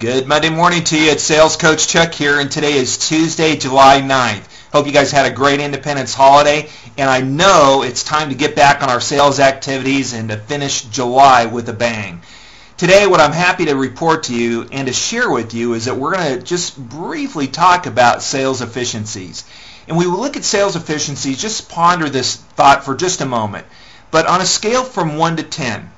Good Monday morning to you. It's Sales Coach Chuck here, and today is Tuesday, July 9th. Hope you guys had a great Independence holiday, and I know it's time to get back on our sales activities and to finish July with a bang. Today, what I'm happy to report to you and to share with you is that we're going to just briefly talk about sales efficiencies. And we will look at sales efficiencies, just ponder this thought for just a moment. But on a scale from 1 to 10,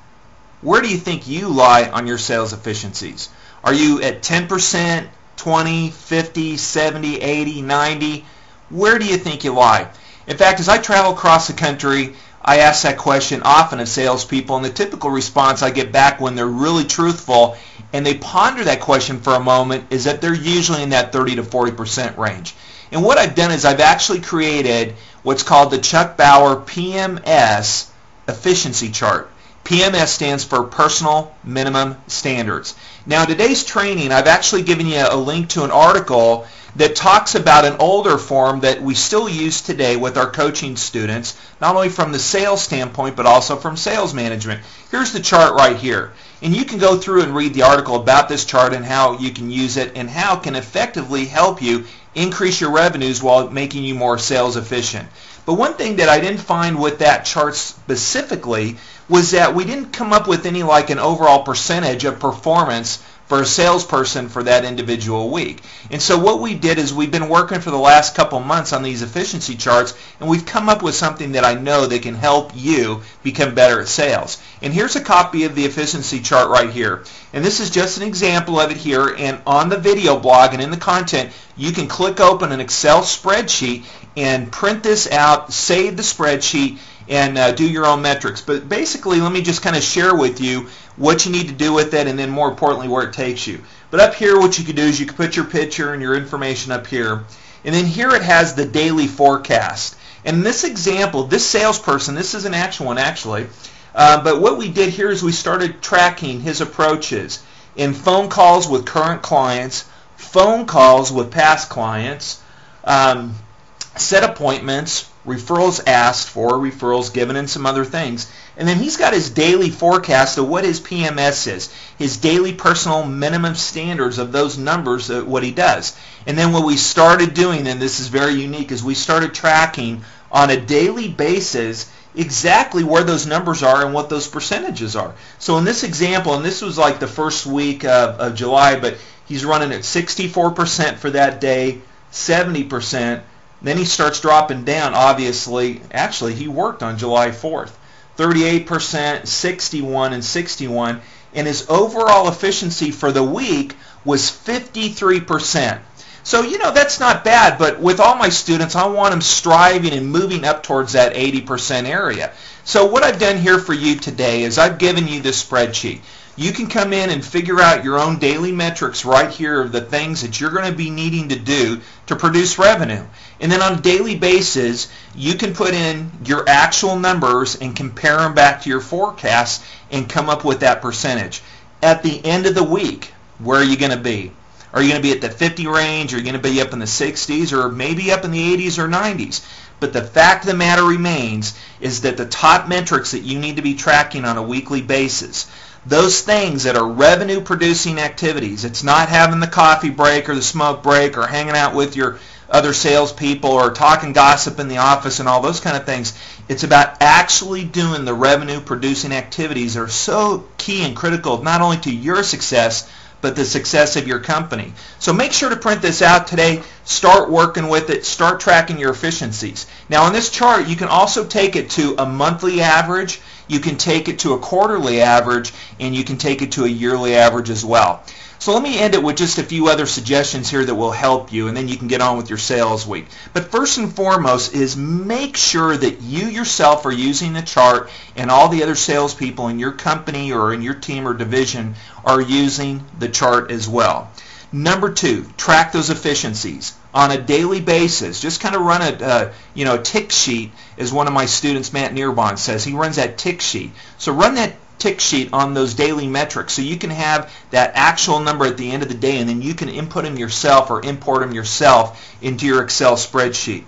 where do you think you lie on your sales efficiencies? Are you at 10%, 20, 50, 70, 80, 90? Where do you think you lie? In fact, as I travel across the country, I ask that question often of salespeople, and the typical response I get back when they're really truthful and they ponder that question for a moment is that they're usually in that 30 to 40% range. And what I've done is I've actually created what's called the Chuck Bauer PMS efficiency chart. PMS stands for Personal Minimum Standards. Now, in today's training, I've actually given you a link to an article that talks about an older form that we still use today with our coaching students, not only from the sales standpoint, but also from sales management. Here's the chart right here. And you can go through and read the article about this chart and how you can use it and how it can effectively help you increase your revenues while making you more sales efficient. But one thing that I didn't find with that chart specifically was that we didn't come up with any like an overall percentage of performance for a salesperson for that individual week. And so what we did is we've been working for the last couple months on these efficiency charts, and we've come up with something that I know that can help you become better at sales. And here's a copy of the efficiency chart right here. And this is just an example of it here, and on the video blog and in the content, you can click open an Excel spreadsheet and print this out, save the spreadsheet, and do your own metrics. But basically, let me just kind of share with you what you need to do with it, and then more importantly, where it takes you. But up here, what you can do is you can put your picture and your information up here. And then here it has the daily forecast. And in this example, this salesperson, this is an actual one actually, but what we did here is we started tracking his approaches in phone calls with current clients, phone calls with past clients, set appointments, referrals asked for, referrals given, and some other things. And then he's got his daily forecast of what his PMS is, his daily personal minimum standards of those numbers, what he does. And then what we started doing, and this is very unique, is we started tracking on a daily basis exactly where those numbers are and what those percentages are. So in this example, and this was like the first week of July, but he's running at 64% for that day, 70%. Then he starts dropping down, obviously. Actually, he worked on July 4th. 38%, 61, and 61. And his overall efficiency for the week was 53%. So, that's not bad, but with all my students, I want them striving and moving up towards that 80% area. So what I've done here for you today is I've given you this spreadsheet. You can come in and figure out your own daily metrics right here of the things that you're going to be needing to do to produce revenue. And then on a daily basis, you can put in your actual numbers and compare them back to your forecast and come up with that percentage. At the end of the week, where are you going to be? Are you going to be at the 50 range? Are you going to be up in the 60s or maybe up in the 80s or 90s? But the fact of the matter remains is that the top metrics that you need to be tracking on a weekly basis, those things that are revenue producing activities, it's not having the coffee break or the smoke break or hanging out with your other salespeople or talking gossip in the office and all those kind of things. It's about actually doing the revenue producing activities that are so key and critical not only to your success but the success of your company. So make sure to print this out today, start working with it, start tracking your efficiencies. Now on this chart, you can also take it to a monthly average, you can take it to a quarterly average, and you can take it to a yearly average as well. So let me end it with just a few other suggestions here that will help you, and then you can get on with your sales week. But first and foremost is make sure that you yourself are using the chart and all the other salespeople in your company or in your team or division are using the chart as well. Number 2, track those efficiencies on a daily basis. Just kind of run a tick sheet, as one of my students, Matt Nierbon, says. He runs that tick sheet. So run that tick sheet on those daily metrics so you can have that actual number at the end of the day, and then you can input them yourself or import them yourself into your Excel spreadsheet.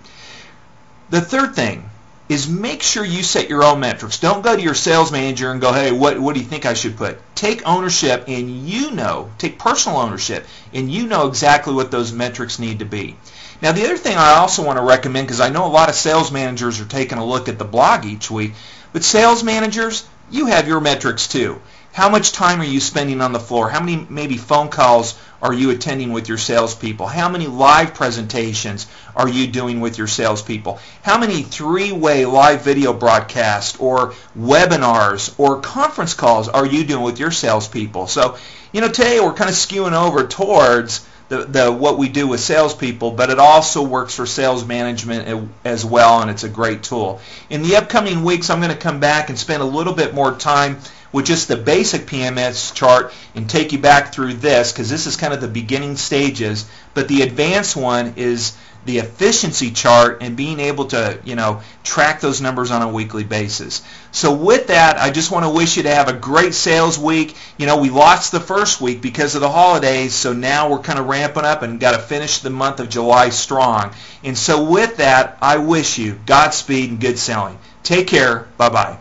The third thing, is make sure you set your own metrics. Don't go to your sales manager and go, hey, what do you think I should put? Take ownership, and take personal ownership, and you know exactly what those metrics need to be. Now, the other thing I also want to recommend, because I know a lot of sales managers are taking a look at the blog each week, but sales managers, you have your metrics too. How much time are you spending on the floor? How many maybe phone calls are you attending with your salespeople? How many live presentations are you doing with your salespeople? How many three-way live video broadcasts or webinars or conference calls are you doing with your salespeople? So, today we're kind of skewing over towards what we do with salespeople, but it also works for sales management as well, and it's a great tool. In the upcoming weeks, I'm going to come back and spend a little bit more time with just the basic PMS chart and take you back through this, because this is kind of the beginning stages, but the advanced one is the efficiency chart and being able to track those numbers on a weekly basis. So with that, I just want to wish you to have a great sales week. We lost the first week because of the holidays, so now we're kind of ramping up and got to finish the month of July strong. And so with that, I wish you Godspeed and good selling. Take care. Bye-bye.